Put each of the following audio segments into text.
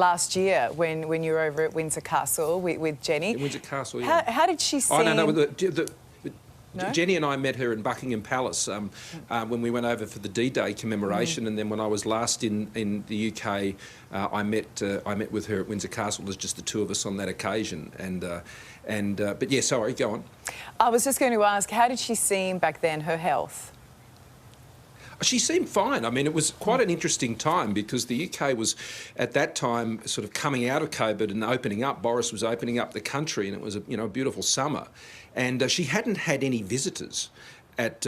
last year when you were over at Windsor Castle with Jenny. In Windsor Castle, yeah. How did she seem? Oh, no. No? Jenny and I met her in Buckingham Palace when we went over for the D-Day commemoration, and then when I was last in the UK, I met with her at Windsor Castle. There's just the two of us on that occasion, but yeah, sorry, go on. I was just going to ask, how did she seem back then? Her health? She seemed fine. I mean, it was quite an interesting time because the UK was, at that time, sort of coming out of COVID and opening up. Boris was opening up the country, and it was a beautiful summer. And she hadn't had any visitors at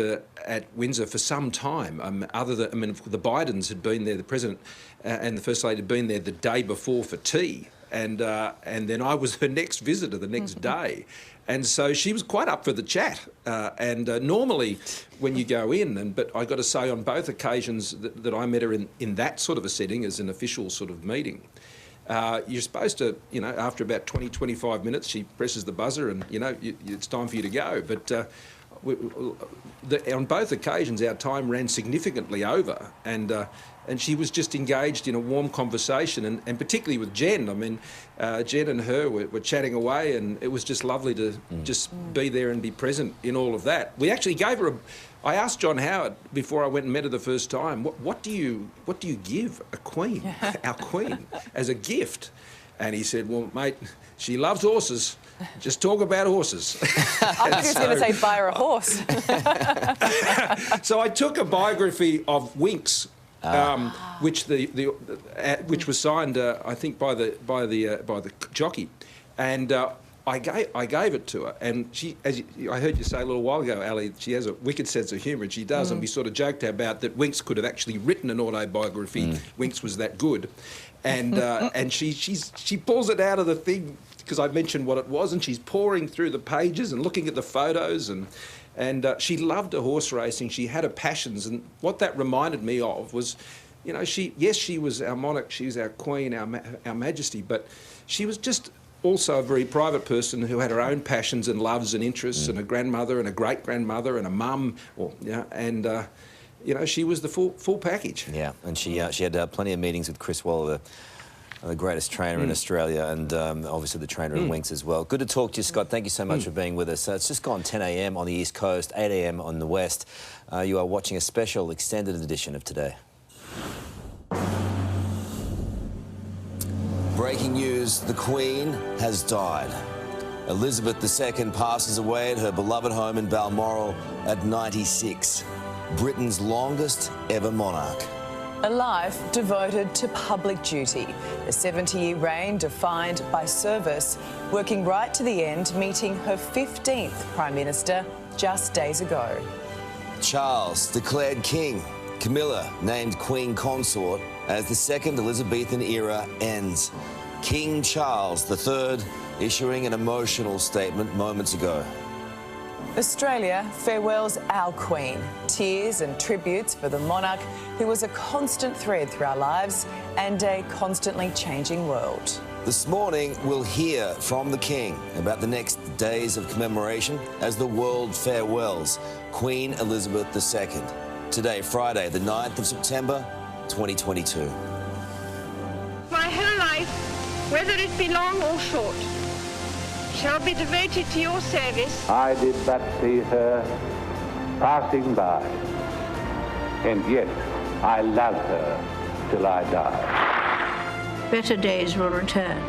Windsor for some time. Other than, the Bidens had been there, the President and the First Lady had been there the day before for tea. And then I was her next visitor the next day. And so she was quite up for the chat. Normally when you go in, but I got to say on both occasions that I met her in that sort of a setting as an official sort of meeting, you're supposed to, after about 20, 25 minutes, she presses the buzzer and, it's time for you to go. But on both occasions, our time ran significantly over, and she was just engaged in a warm conversation, and particularly with Jen. I mean, Jen and her were chatting away, and it was just lovely to just be there and be present in all of that. We actually gave her I asked John Howard before I went and met her the first time, what do you give a queen, our queen, as a gift? And he said, well, mate, she loves horses. Just talk about horses. I think he was going to say buy her a horse. So I took a biography of Winks, which was signed, I think, by the jockey, and I gave it to her, and she, I heard you say a little while ago, Ali, she has a wicked sense of humour, and she does, and we sort of joked about that Winks could have actually written an autobiography. Winks was that good, and she pulls it out of the thing because I mentioned what it was, and she's pouring through the pages and looking at the photos, and she loved her horse racing. She had her passions, and what that reminded me of was, she was our monarch, she was our queen, our majesty, but she was just also a very private person who had her own passions and loves and interests, and a grandmother and a great-grandmother and a mum, she was the full package. Yeah, and she had plenty of meetings with Chris Waller, the greatest trainer in Australia, and obviously the trainer of Winks as well. Good to talk to you, Scott. Thank you so much for being with us. It's just gone 10 a.m. on the East Coast, 8 a.m. on the West. You are watching a special extended edition of Today. Breaking news, the Queen has died. Elizabeth II passes away at her beloved home in Balmoral at 96. Britain's longest ever monarch. A life devoted to public duty. A 70-year reign defined by service, working right to the end, meeting her 15th Prime Minister just days ago. Charles declared king. Camilla named Queen Consort as the second Elizabethan era ends. King Charles III issuing an emotional statement moments ago. Australia farewells our Queen. Tears and tributes for the monarch who was a constant thread through our lives and a constantly changing world. This morning, we'll hear from the King about the next days of commemoration as the world farewells Queen Elizabeth II. Today, Friday, the 9th of September, 2022. My whole life, whether it be long or short, shall be devoted to your service. I did but see her passing by, and yet I loved her till I died. Better days will return.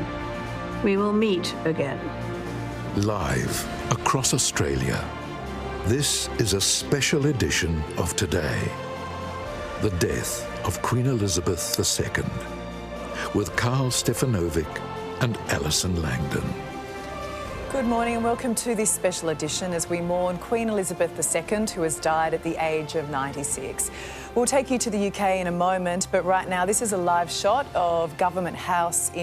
We will meet again. Live across Australia, this is a special edition of Today. The death of Queen Elizabeth II, with Karl Stefanovic and Allison Langdon. Good morning and welcome to this special edition as we mourn Queen Elizabeth II, who has died at the age of 96. We'll take you to the UK in a moment, but right now this is a live shot of Government House in